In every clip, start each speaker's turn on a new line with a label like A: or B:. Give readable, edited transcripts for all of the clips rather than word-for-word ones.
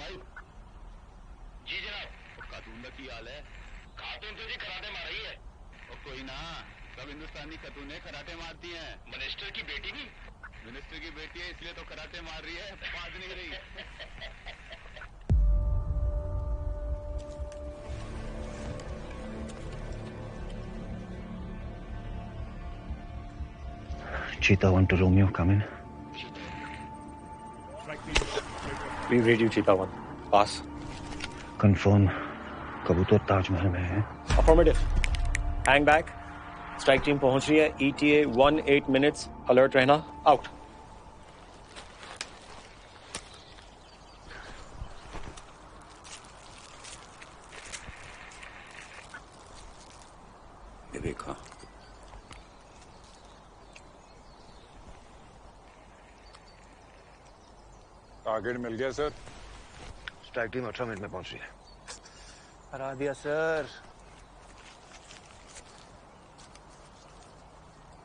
A: जी जनाब।
B: खातून का की हाल है?
A: खातून तो जी कराटे मार रही है।
B: और कोई ना, सब हिंदुस्तानी खातूनें कराटे मारती हैं।
A: मिनिस्टर की बेटी भी?
B: मिनिस्टर की बेटी है इसलिए तो कराटे मार रही है, बाज नहीं रही।
C: Cheetah 1 to Romeo, come in.
D: We read you, Cheetah 1. Pass.
C: Confirm. कबूतर ताजमहल में है.
D: Affirmative. Hang back. Strike team पहुंच रही है. ETA 18 minutes. Alert रहना. Out.
C: विवेका.
E: टारगेट मिल गया सर।
C: स्ट्राइक टीम 18 मिनट में पहुंच रही है.
D: हरा दिया सर.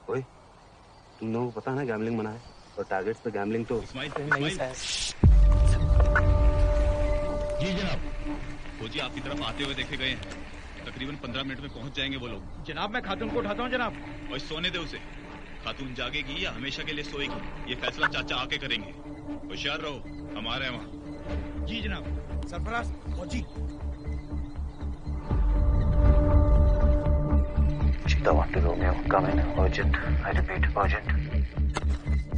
C: ओए, तुम लोगों को पता है ना गैम्बलिंग मना है और टारगेट्स पे गैम्बलिंग तो
D: नहीं सर.
B: जी जनाब, फौजी आपकी तरफ आते हुए देखे गए हैं. तकरीबन 15 मिनट में पहुंच जाएंगे वो लोग.
F: जनाब मैं खातून को उठाता हूँ जनाब.
B: और सोने दे उसे. खातून जागेगी या हमेशा के लिए सोएगी, ये फैसला चाचा आके करेंगे. होशियार रहो, हमारे वहाँ.
F: जी जनाब. सरफराज फौजी.
C: Cheetah 1 to Romeo, come in. Urgent. I repeat, urgent.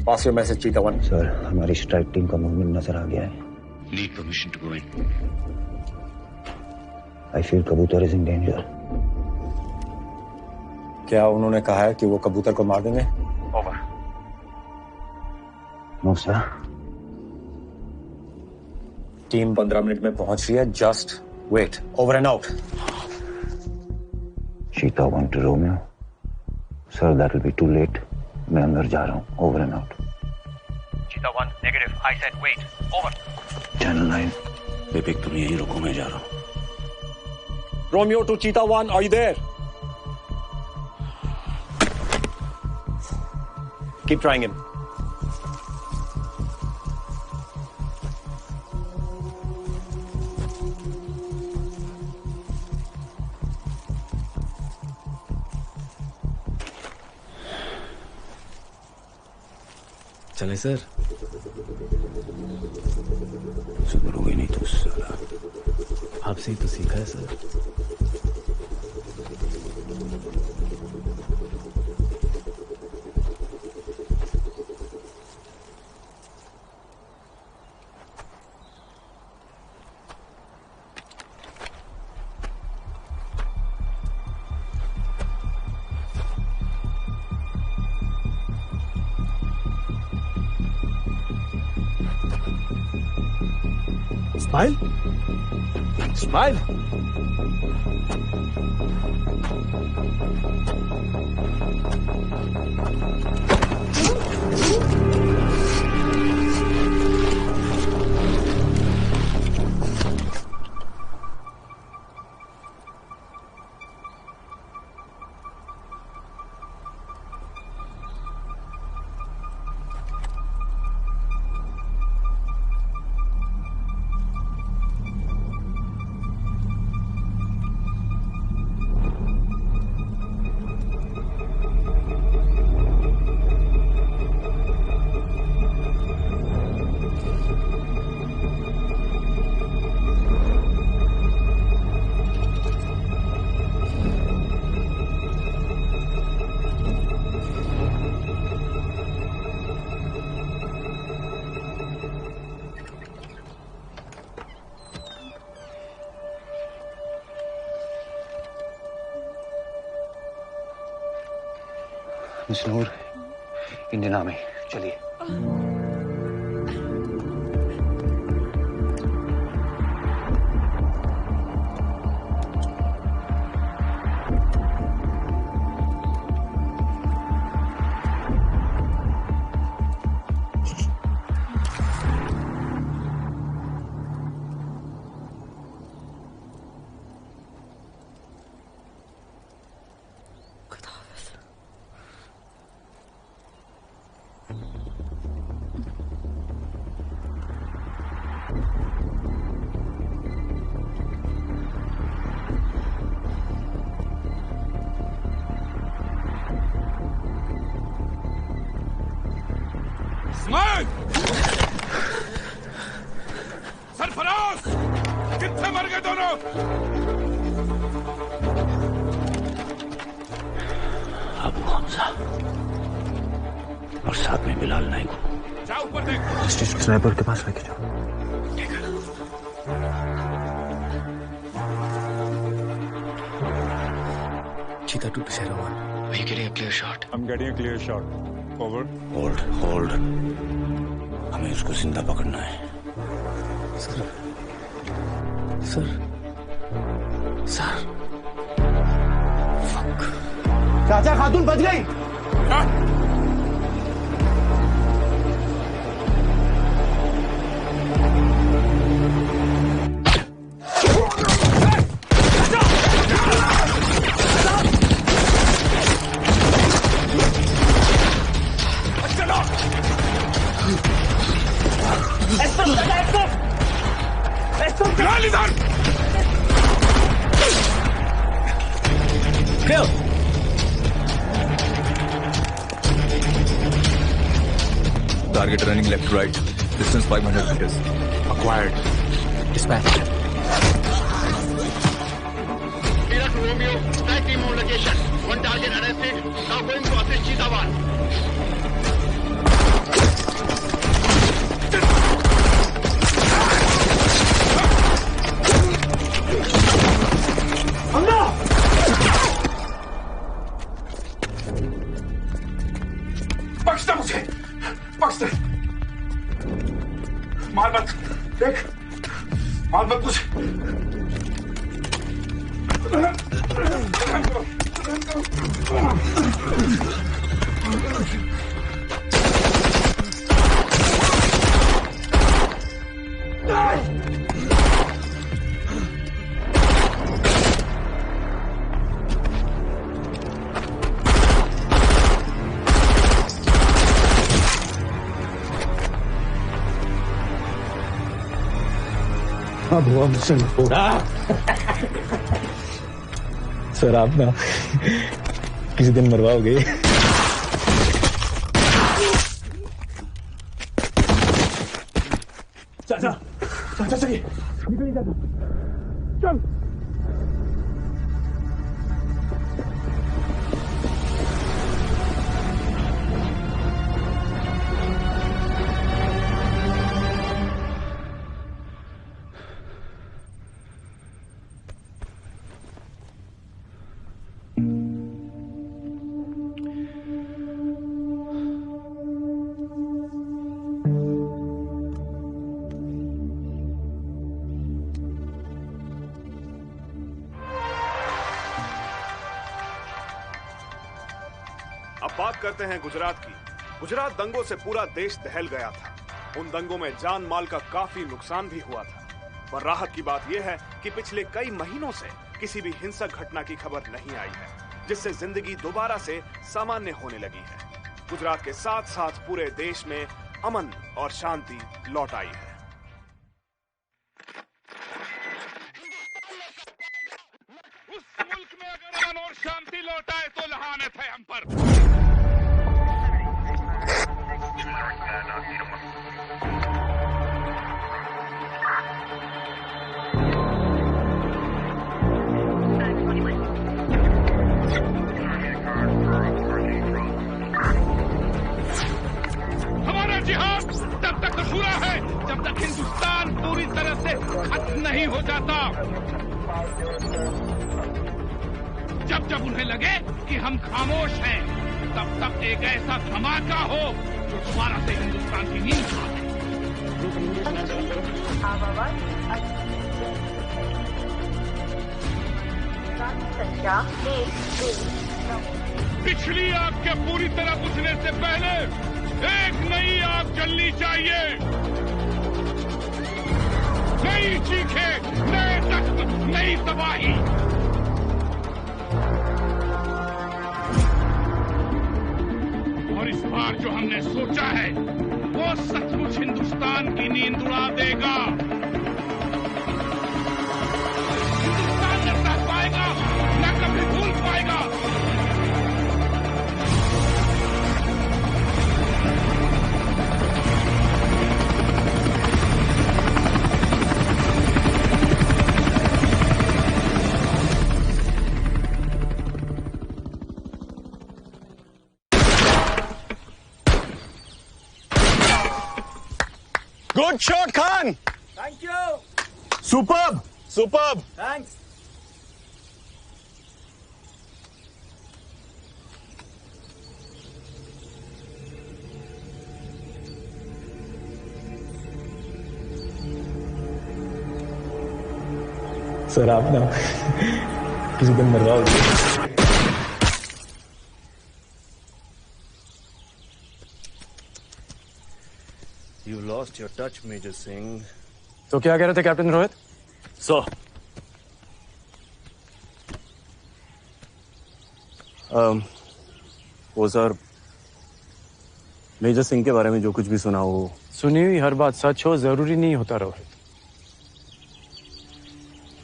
D: Pass your message, Cheetah 1.
C: Sir, हमारी स्ट्राइक टीम का मूवमेंट नजर आ गया है.
B: Need permission to go in.
C: I feel कबूतर is in danger.
D: क्या उन्होंने कहा है कि वो कबूतर को मार देंगे?
C: Over. No, sir.
D: Team 15 minute में पहुंच रही है. Just wait. Over and out.
C: Cheetah 1 to Romeo. Sir, that will be too late. मैं अंदर जा रहा हूँ. Over and out.
D: Cheetah 1, negative. I said wait. Over.
C: Channel 9. विवेक तुम यहीं रुको, मैं जा रहा हूँ.
D: Romeo to Cheetah 1, are you there? Keep trying him.
G: चले सर.
C: सुधरोगे नहीं तो साला.
G: आपसे ही तो सीखा है सर.
F: स्माइल. स्माइल.
C: मिस नूर, इंडियन आर्मी. चलिए.
E: भागे दोनों।
C: अबू हमजा और साथ में बिलाल नाइक को
E: जा ऊपर देख।
F: स्नाइपर के पास लेके जाओ।
G: चीता टू पीछे रहो।
A: We getting a clear shot.
E: I'm getting a clear shot. Over.
C: Hold hold, हमें उसको जिंदा पकड़ना है।
G: सर सर सर
F: चाचा खातून बच गई।
H: Target running left right. Distance 500 meters.
F: Acquired. Dispatch.
A: Mira to Romeo, strike team on location. One target arrested. Now going to assist Cheetah 1.
E: बख्श दे मुझे, बख्श दे। मार मत, देख, मार मत मुझे।
F: अब हुआ मुझसे पूरा।
G: सर आप ना किसी दिन मरवाओगे।
F: चाचा चाचा चलिए, निकलिए चाचा, चल।
I: अब बात करते हैं गुजरात की। गुजरात दंगों से पूरा देश दहल गया था। उन दंगों में जान माल का काफी नुकसान भी हुआ था। पर राहत की बात यह है कि पिछले कई महीनों से किसी भी हिंसक घटना की खबर नहीं आई है, जिससे जिंदगी दोबारा से सामान्य होने लगी है। गुजरात के साथ साथ पूरे देश में अमन और शांति लौट आई है।
E: उस मुल्क में अगर अमन और शांति लौट आए तो लहानत है हम पर। हमारा जिहाद तब तक अधूरा है जब तक हिंदुस्तान पूरी तरह से खत्म नहीं हो जाता। जब जब उन्हें लगे कि हम खामोश हैं, तब तक एक ऐसा धमाका हो जो दोबारा से हिंदुस्तान की नींद उड़ा दे। पिछली आग के पूरी तरह बुझने से पहले एक नई आग जलनी चाहिए। नई चीखें, नए जख्म, नई तबाही। और इस बार जो हमने सोचा है वो सचमुच हिंदुस्तान की नींद उड़ा देगा। हिंदुस्तान न सह पाएगा, न कभी भूल पाएगा।
D: shot, Khan.
F: Thank you.
D: Superb. Superb.
F: Thanks.
G: Sir आप ना किसी दिन मरवाओगे।
D: You lost your touch, Major Singh.
J: तो क्या कह रहे थे कैप्टन रोहित?
D: So, वो सर मेजर सिंह के बारे में जो कुछ भी सुना हो
J: सुनी हुई हर बात सच हो जरूरी नहीं होता Rohit.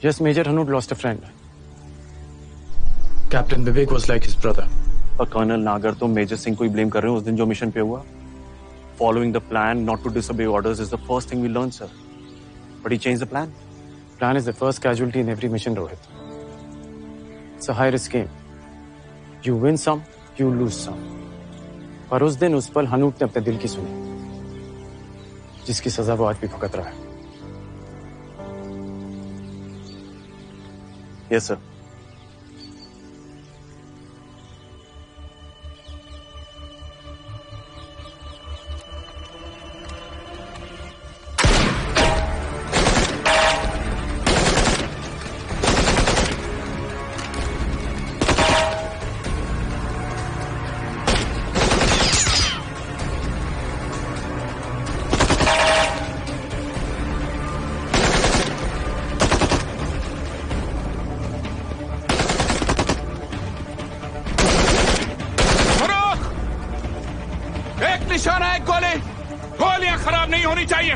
J: Yes, Major Hanup lost a friend. Captain Vivek was like his brother.
D: और कर्नल नागर तो मेजर सिंह को ही ब्लेम कर रहे हैं उस दिन जो मिशन पे हुआ। Following the plan not to disobey orders is the first thing we learned, sir. But he changed the plan.
J: Plan is the first casualty in every mission, Rohit. It's a high-risk game. You win some, you lose some. पर उस दिन उस पल हनूप ने अपने दिल की सुनी, जिसकी सजा वो आज भी भुगत रहा है।
D: Yes, sir.
E: निशाना है गोली, गोलियां खराब नहीं होनी चाहिए।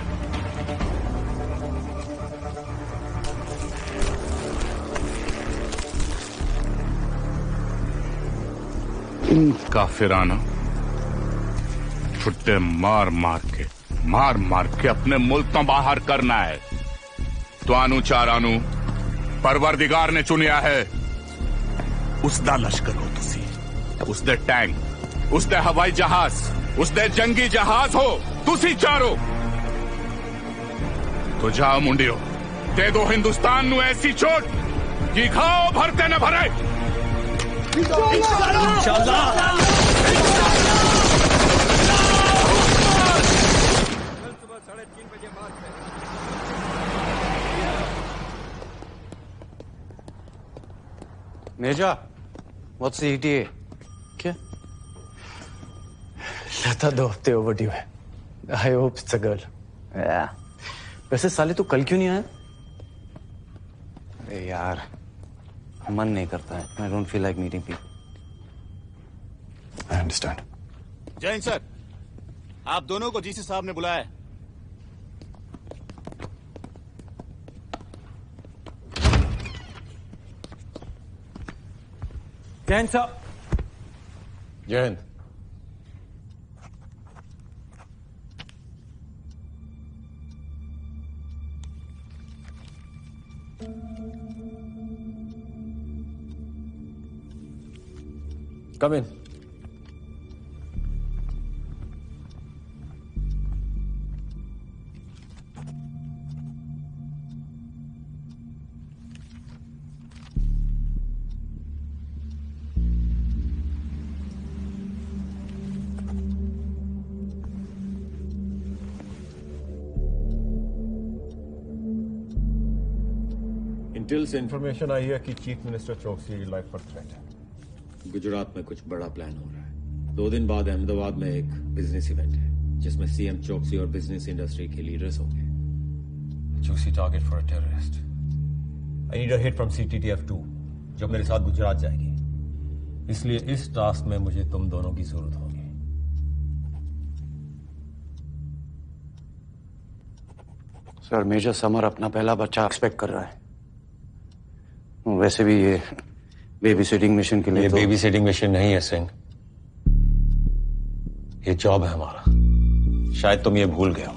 E: काफिराना छुट्टे मार मार के अपने मुल्क तो बाहर करना है। तो चारानू परवरदिगार ने चुनिया है उसदा लश्कर हो तुसी, उसदे टैंक, उसदे हवाई जहाज, उसदे जंगी जहाज हो तुसी चारो। तो जाओ मुंडियो, दे दो हिंदुस्तान नू ऐसी चोट कि खाओ भरते न भरे।
J: मेजा, what's the ETA? क्या? लता 2 हफ्ते overdue है। I hope it's a girl.
C: Yeah.
J: वैसे साले तू कल क्यों नहीं आया?
C: अरे यार, मन नहीं करता है। I don't feel like meeting people.
J: I understand.
K: Jain sir, आप दोनों को जीसी साहब ने बुलाया है।
J: जैन साहब। जैन। Come in.
L: इंटेल से इंफॉर्मेशन आई है कि चीफ मिनिस्टर चौकसी लाइफ पर थ्रेट है।
M: गुजरात में कुछ बड़ा प्लान हो रहा है। 2 दिन बाद अहमदाबाद में एक बिजनेस इवेंट है जिसमें सीएम चौकसी और बिजनेस इंडस्ट्री के लीडर्स होंगे।
L: चूसी target for a terrorist. I need a hit from CTTF2 जो मेरे साथ गुजरात जाएगी। इसलिए इस टास्क में मुझे तुम दोनों की जरूरत होगी।
J: सर, मेजर समर अपना पहला बच्चा एक्सपेक्ट कर रहा है। वैसे भी ये बेबी सिटिंग मिशन के लिए
D: ये बेबी सिटिंग मिशन नहीं है सिंह, ये जॉब है हमारा। शायद तुम ये भूल गए हो,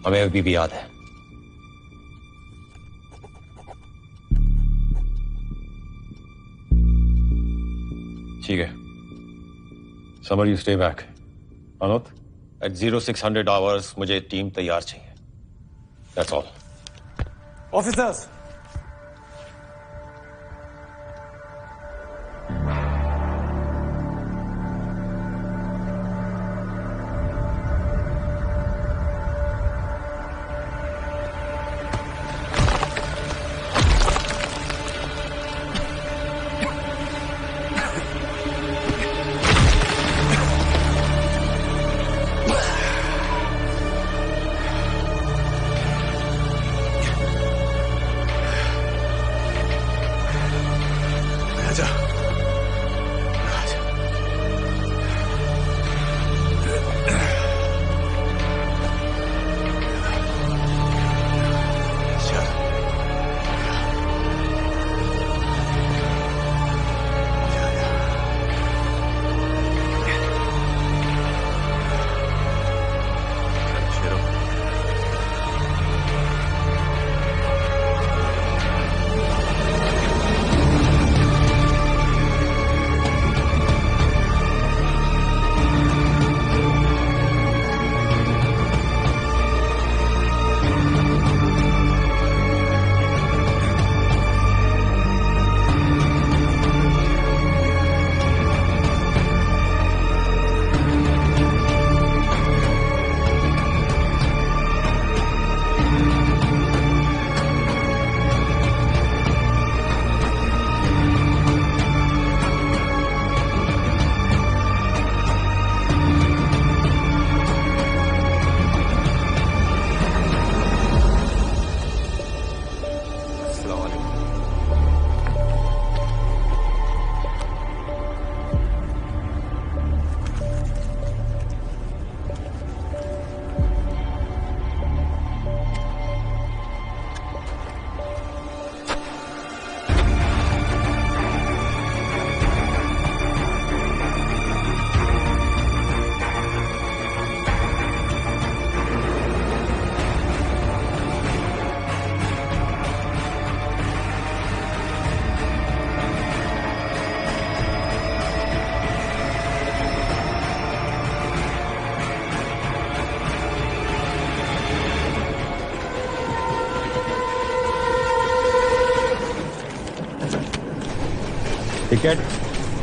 D: हमें अभी भी याद है। ठीक है, समर यू स्टे बैक। अनोत, एट 0600 आवर्स मुझे टीम तैयार चाहिए।
L: That's all.
J: Officers!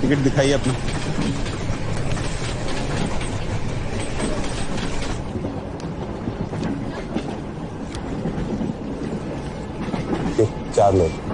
N: टिकट दिखाइए अपना। चार लोग।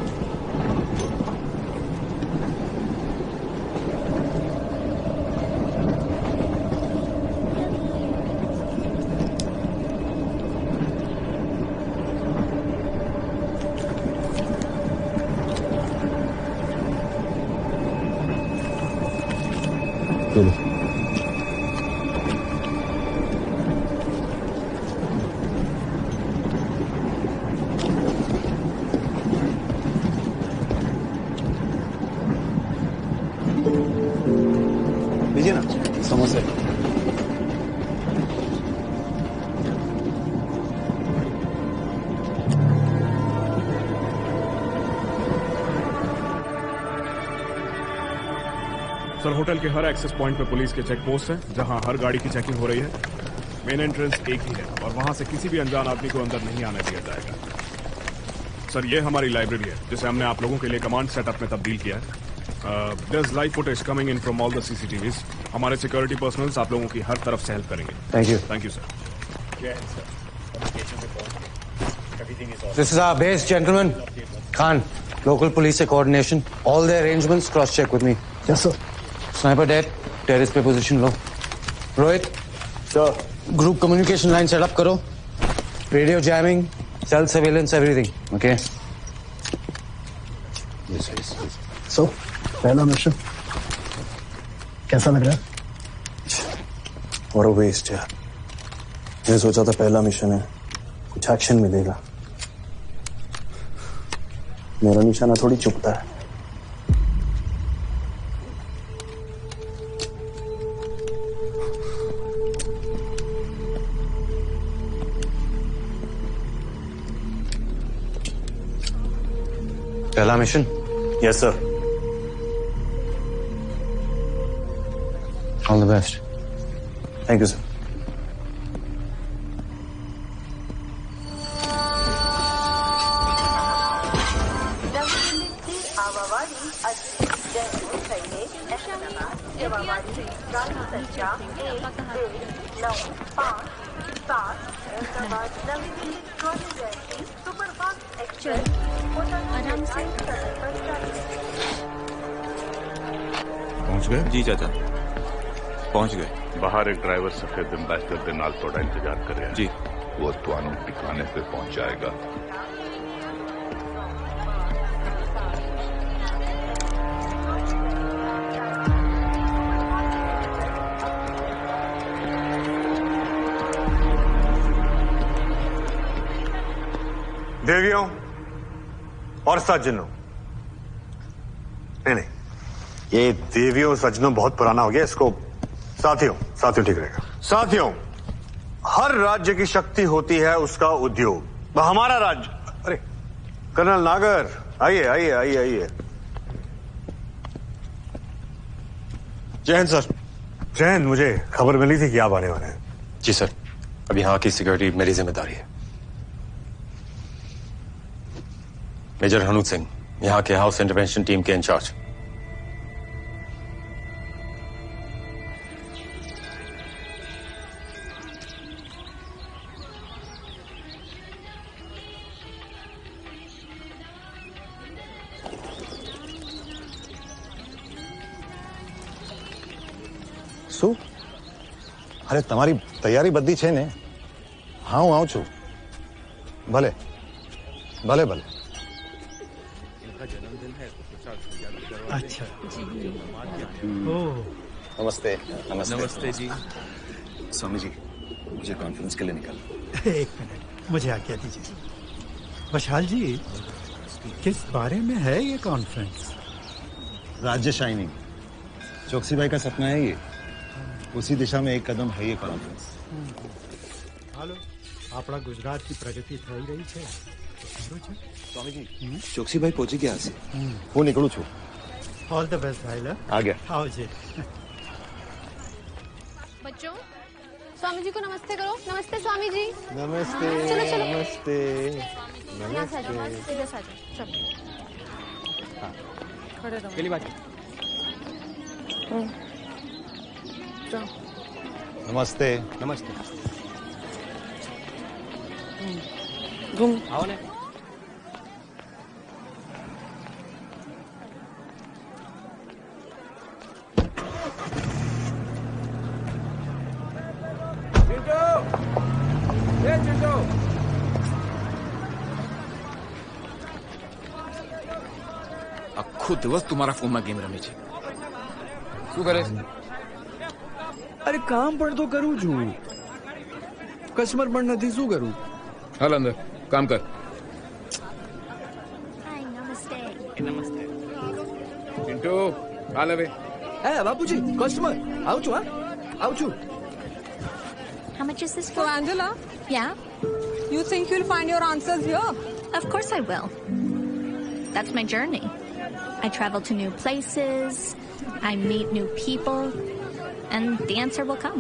J: लीजिए ना समोसे।
I: सर, होटल के हर एक्सेस पॉइंट पे पुलिस के चेक पोस्ट है, जहां हर गाड़ी की चेकिंग हो रही है। मेन एंट्रेंस एक ही है और वहां से किसी भी अनजान आदमी को अंदर नहीं आने दिया जाएगा। सर, ये हमारी लाइब्रेरी है जिसे हमने आप लोगों के लिए कमांड सेटअप में तब्दील किया है। There's live footage coming in from all the CCTVs. हमारे सिक्योरिटी पर्सनल्स आप लोगों की हर तरफ से हेल्प करेंगे।
J: Thank you
I: sir.
J: This is our base, gentlemen. Khan, local police से coordination. All the arrangements cross check with me.
F: Yes, sir.
J: Sniper dead. Terrace पे position लो. Rohit.
F: Sir.
J: Group communication line set up करो. Radio jamming, cell surveillance, everything. Okay.
F: Yes. So, पहला mission कैसा लग रहा है?
D: और waste यार। मैं सोचा था पहला मिशन है, कुछ एक्शन मिलेगा। मेरा निशाना थोड़ी चुपता है।
J: पहला mission?
D: Yes sir.
J: All the best.
D: Thank you, sir.
N: आवावाडी अजित जयपूर शैलेश अहमदाबाद जवावाडी गाड़ी संख्या 1195 अहमदाबाद नवी दिल्ली स्वर्ण जयंती सुपरफास्ट एक्सप्रेस आराम से
E: पहुंच गए?
B: जी चाचा पहुंच गए।
E: बाहर एक ड्राइवर सफेद एम्बेसडर के नाल थोड़ा इंतजार कर रहा है।
B: जी
E: वो तुआनू ठिकाने पे पहुंच जाएगा।
O: देवियों और सज्जनों, नहीं ये देवियों सज्जनों बहुत पुराना हो गया, इसको साथियों ठीक रहेगा। साथियों, हर राज्य की शक्ति होती है उसका उद्योग। हमारा राज्य, अरे कर्नल नागर आइए। जय हिंद सर। जय हिंद। मुझे खबर मिली थी कि आप आने वाले हैं।
L: जी सर, अब यहाँ की सिक्योरिटी मेरी जिम्मेदारी है। मेजर हनूत सिंह, यहाँ के हाउस इंटरवेंशन टीम के इंचार्ज।
F: શું? અરે તમારી તૈયારી બધી છે ને? હા હું આવું છું. ભલે ભલે ભલે.
P: अच्छा
F: नमस्ते
B: नमस्ते जी।
C: स्वामी जी मुझे कॉन्फ्रेंस के लिए निकल।
P: एक मिनट मुझे आज्ञा दीजिए। विशाल जी, किस बारे में है ये कॉन्फ्रेंस?
F: राज्य शाइनिंग, चौकसी भाई का सपना है ये, उसी दिशा में एक कदम है ये कॉन्फ्रेंस।
P: હાલો, આપણા ગુજરાતની પ્રગતિ થઈ રહી છે.
C: स्वामी जी चौकसी भाई पहुंची क्या से?
F: હું નીકળું છું.
P: ऑल द बेस्ट भाई ला.
F: आ गया.
P: आओ जी.
Q: बच्चों, स्वामी जी को नमस्ते करो. नमस्ते स्वामी जी.
F: नमस्ते.
Q: चलो चलो.
F: नमस्ते.
Q: यहाँ से आ जाओ, इधर से आ जाओ. चलो. खड़े रहो.
K: पहली बात.
Q: जाओ.
F: नमस्ते.
K: नमस्ते.
Q: घूम.
K: आओ ने.
H: આખો દિવસ તમારા ફોનમાં ગેમ રમે છે. શું કરે છે?
R: અરે કામ પણ તો કરું છું, કસ્ટમર પણ નથી, શું કરું?
H: હાલ અંદર કામ કર. પિન્ટુ હાલ હવે.
R: હે બાપુજી, કસ્ટમર આવું છું. હા આવું છું.
Q: How much is this for? Angela? Yeah? You think you'll find your answers here? Of course I will. That's my journey. I travel to new places, I meet new people, and the answer will come.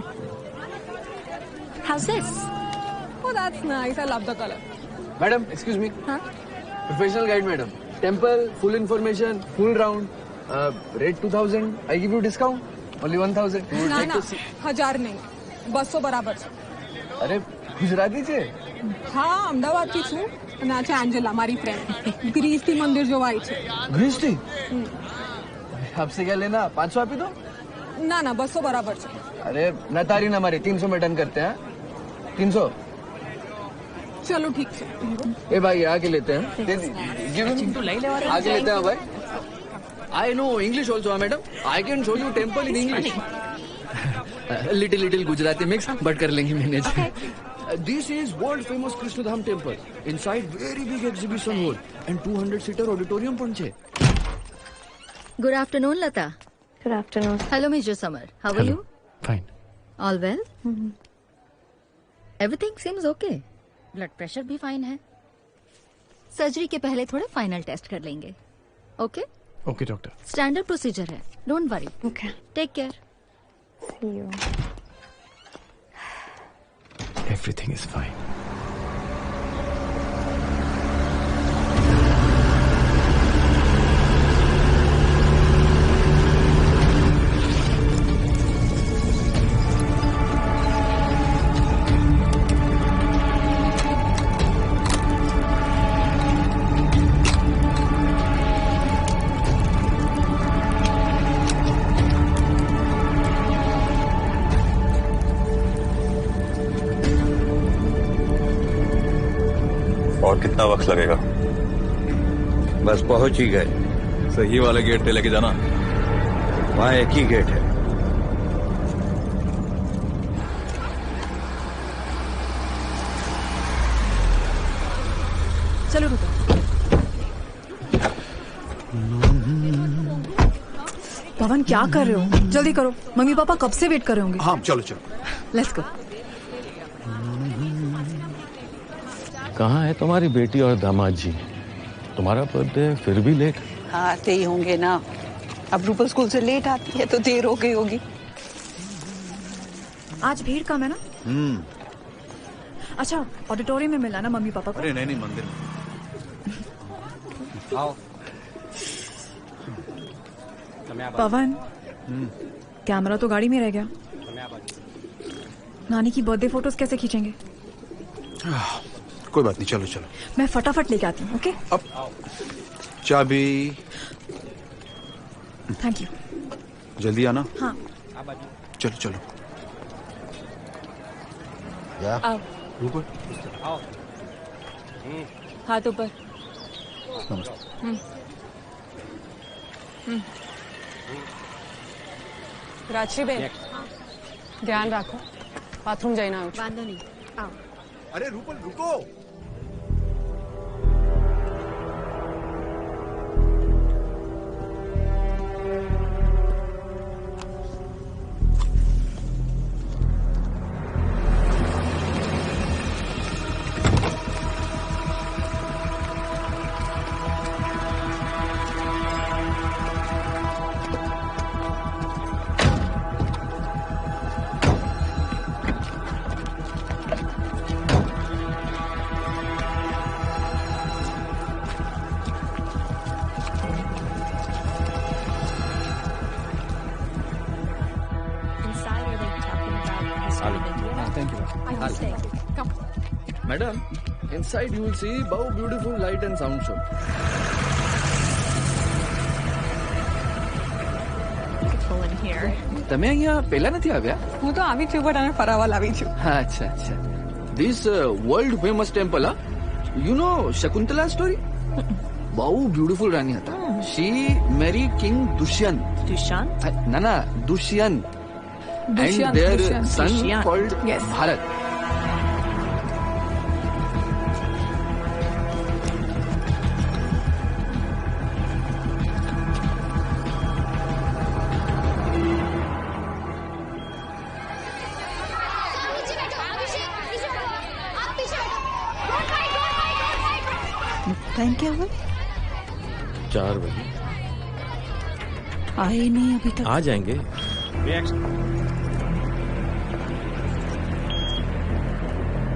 Q: How's this? Oh, that's nice. I love the color.
R: Madam, excuse me.
Q: Huh?
R: Professional guide, madam. Temple, full information, full round. Rate 2000. I give you discount. Only 1000.
S: ના ના 1000 નહીં, 200 બરાબર છે.
R: અરે ગુજરાતી છે?
S: હા, અમદાવાદથી છું અને આ છે એન્જેલા, મારી ફ્રેન્ડ. ગ્રીસથી મંદિર જોવા આવી છે.
R: ગ્રીસથી? આપસે क्या लेना? 500 આપી દો.
S: ના ના 200 બરાબર છે.
R: अरे न तारी ना हमारी 300 में डन करते हैं. 300.
S: चलो ठीक है.
R: ए भाई आगे लेते हैं. चिंटू ले ले आगे लेते हैं भाई. I know English also, madam. I can show you temple in English. Little Gujarati mix, but कर लेंगे manage. This is world famous Krishnadham temple. Inside very big exhibition hall and 200-seater auditorium પણ છે.
Q: Good afternoon, Lata.
T: Good afternoon.
Q: Hello, Major Samar. How are you?
J: Fine.
Q: All well? Everything seems okay. Blood pressure भी fine है. Surgery के पहले थोड़े final test कर लेंगे. Okay?
J: Okay, doctor.
Q: Standard procedure है. Don't worry.
T: Okay.
Q: Take care.
T: See you.
J: Everything is fine.
U: कितना वक्त लगेगा?
L: बस पहुंच ही गए।
U: सही वाले गेट पे लेके जाना।
L: वहां एक ही गेट है।
V: चलो रुको। पवन क्या कर रहे हो? जल्दी करो, मम्मी पापा कब से वेट कर रहे होंगे।
P: हाँ चलो चलो।
V: Let's go.
D: कहाँ है तुम्हारी बेटी और दामाद जी? तुम्हारा बर्थडे फिर भी लेट।
W: हाँ आते ही होंगे ना। अब रूपल स्कूल से लेट आती है तो देर हो गई होगी।
V: आज भीड़ कम है ना? अच्छा ऑडिटोरियम में मिला ना मम्मी पापा को?
U: अरे नहीं मंदिर में। आओ।
V: पवन कैमरा तो गाड़ी में रह गया। नानी की बर्थडे फोटोज कैसे खींचेंगे?
P: कोई बात नहीं, चलो चलो।
V: मैं फटाफट लेके आती हूँ। ओके
P: अब चाबी।
V: Thank you.
P: जल्दी आना।
V: हाँ
P: चलो चलो।
V: आओ।
P: रुको।
V: आओ। हाथ ऊपर।
S: राजश्रीबेन ध्यान रखो, बाथरूम जाइना।
W: वांदो नहीं, आओ।
P: अरे रूपल रुको।
R: Madam, inside you will see how beautiful light and sound show.
Q: Beautiful in here.
R: તમે અહીંયા પહેલા નથી આવ્યા?
S: હું તો આવી છું બટ અમે ફરાવા લાવી છું.
R: અચ્છા અચ્છા. This world famous temple, you know Shakuntala story? બહુ beautiful રાણી હતા. She married King Dushyant.
Q: Dushyant?
R: ના Dushyant. And their son called Bharat.
W: Time क्या हुआ?
L: 4 बजे।
W: आए नहीं अभी तक।
L: आ जाएंगे।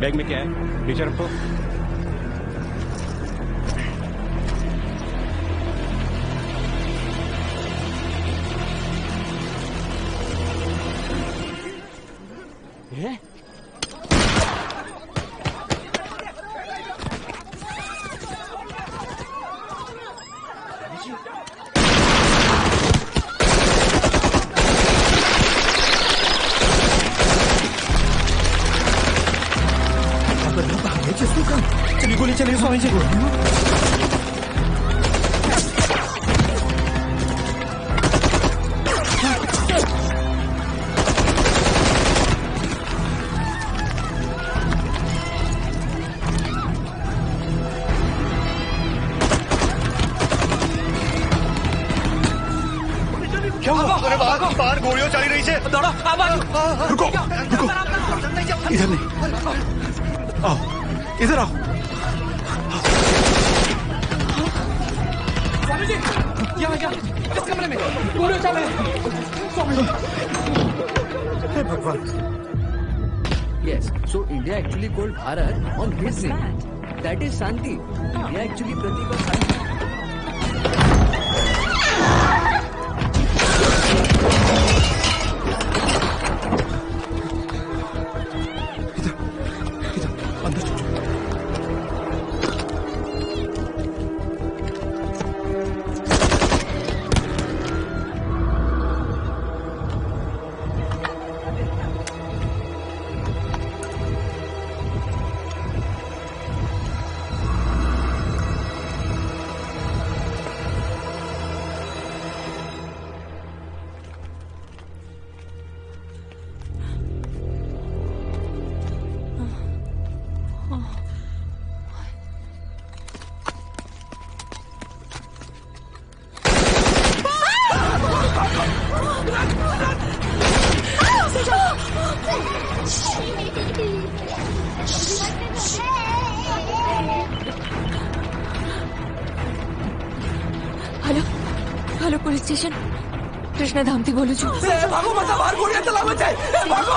J: बैग में क्या है? नीचे रखो।
P: चलिए गोली चलिए स्वामी जी।
O: क्या हुआ? अरे बाहर गोलियों चली रही है।
P: दौड़ो। रुको रुको, इधर नहीं, आओ इधर आओ।
R: इस कमरे में गोलियों चल रहे हैं।
P: हे भगवान।
R: Yes, so India actually called Bharat on his name. That is Shanti. India actually Pratik of Shanti.
A: Hello hello police station Krishna धामती बोलू छू
G: भागो मत बाहर गोलियां चला मत भागो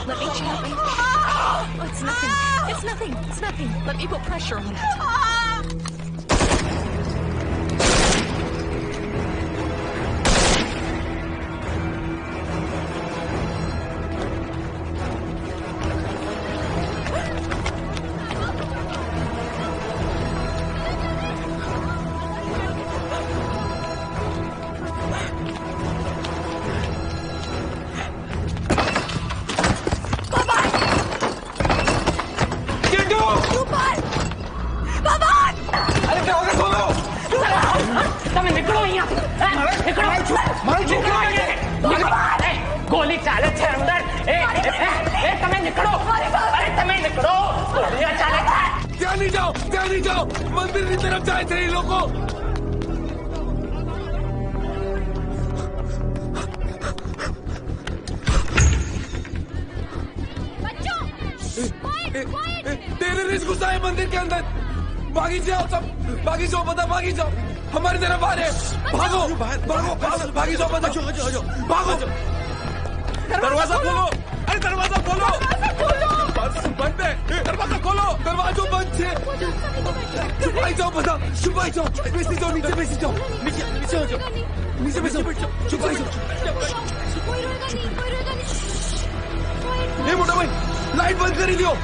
A: Let me check. It's nothing. It's nothing. It's nothing. Let me put pressure on it.
G: गोली चाले छे अंदर તમે નીકળો અરે તમે નીકળો ગોળીਆਂ ચાલે છે ત્યાં નહીં જાઓ મંદિરની તરફ જાય છે એ લોકો टेररिस्ट घुसा है मंदिर के अंदर भागी जाओ सब भागी जाओ पता भागी जाओ हमारी तरफ आ रहे भागो भागो भागी जाओ पता भागो दरवाजा खोलो अरे दरवाजा खोलो बंद है दरवाजा खोलो दरवाजा बंद है छुपाई जाओ पता छुपाई जाओ बेसी जाओ नीचे बेसी जाओ नीचे नीचे जाओ नीचे बेसी जाओ छुपाई जाओ ये मोटा भाई लाइट बंद कर दियो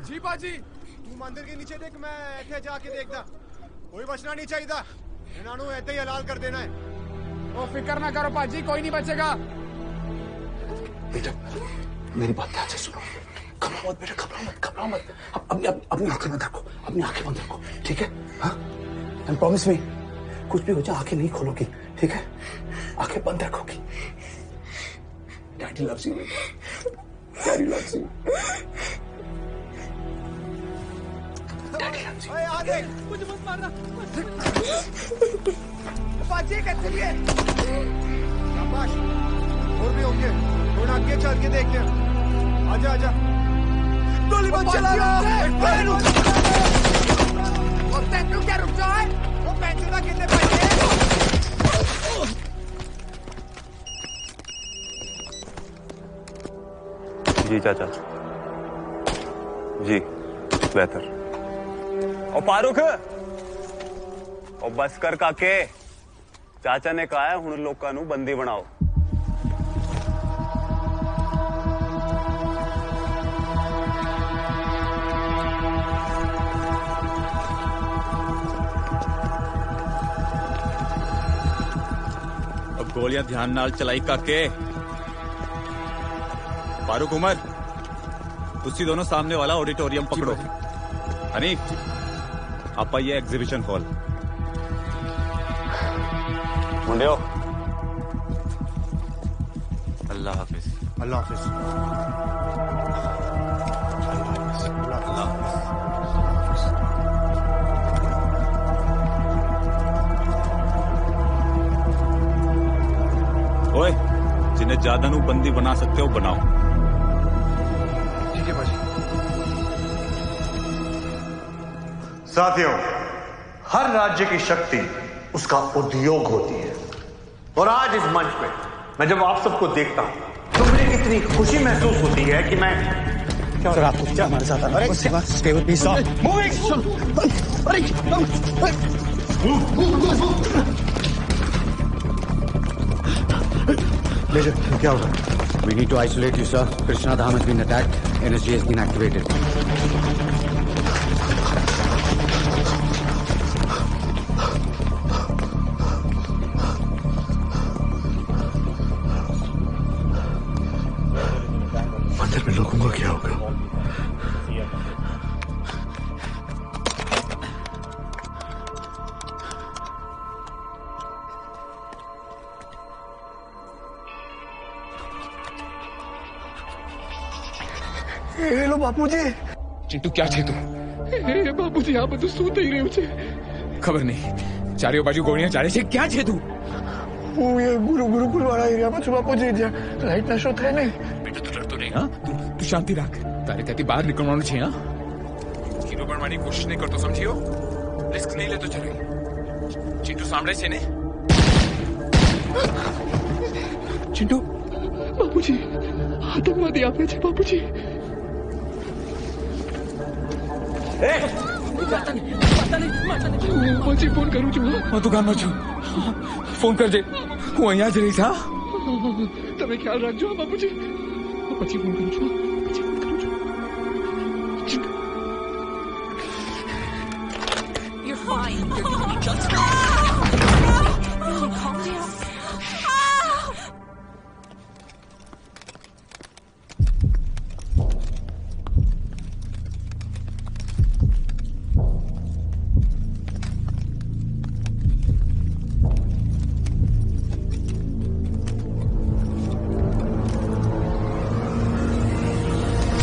K: जी बाजी
F: तू मंदिर के नीचे देख मैं इथे जाके देखदा कोई बचना नहीं चाहिए इन्हों ऐसे ही हलाल कर देना है
K: ओ फिक्र ना करो पाजी कोई नहीं बचेगा
M: बेटा मेरी बात ध्यान से सुनो घबराओ मत बेटा घबराओ मत अपनी आंखें बंद रखो अपनी आंखें बंद रखो ठीक है हाँ एंड प्रॉमिस मी कुछ भी हो जाए आंखें नहीं खोलोगी ठीक है आंखें बंद रखोगी daddy loves you daddy loves you
G: आगे मुझे मत मारना पाजी कैसे लिए
F: शाबाश और भी होंगे थोड़ा आगे चल के देखते हैं आजा आजा
G: गोली मत चलाना और तेनू क्या रुक जाए वो पैसे का कितने पैसे
D: जी चाचा जी बेहतर
X: और फारूक और बस कर काके चाचा ने कहा है हुण लोकां नू बंदी बनाओ
B: अब गोलियां ध्यान नाल चलाई काके फारूक उमर तुसी दोनों सामने वाला ऑडिटोरियम पकड़ो हनीफ आप आइए एग्जीबिशन हॉल
X: मुंडियो
B: अल्लाह हाफिज
F: अल्लाह हाफिज
B: ओए जिन्हें ज्यादा नू बंदी बना सकते हो बनाओ
F: ठीक है भाजी
O: साथियों हर राज्य की शक्ति उसका उद्योग होती है। और आज इस मंच पे मैं जब आप सबको देखता हूं तो मुझे कितनी खुशी महसूस होती है कि मैं
M: सर आप कुछ हमारे साथ
F: मेजर क्या होगा?
M: We need to isolate you, sir. Krishna Dham has been attacked. NSG has been activated.
F: मंदिर में लोगों का क्या होगा?
M: हेलो बापूजी।
H: चिंटू क्या छे तू?
G: बापूजी आप બધું શું થઈ રહ્યું છે?
H: ખબર નહીં. ચારેય બાજુ ગોળીਆਂ ચાલે છે. ક્યાં છે તું?
M: હું એ ગુરુકુલ વાળા એરિયામાં છું બાપુજી, જ્યાં લાઇટના શો થાય ને.
H: બેટા તું ડરતો નહીં, હા? તું શાંતિ રાખ. તારે ત્યાંથી બહાર નીકળવાનું છે, હા? હીરો બનવાની કોશિશ નહીં કરતો, સમજ્યો? રિસ્ક નહીં લેતો ચાલે. ચિંટુ સાંભળે છે ને?
G: ચિંટુ બાપુજી આતંકવાદી આપે છે બાપુજી. હું પછી ફોન કરું છું.
H: હું દુકાનમાં છું. ફોન કરજે. હું અહીંયા જ રહીશ, હા?
G: તમે ખ્યાલ રાખજો બાપુજી. પછી ફોન કરું છું.
A: You're fine. You're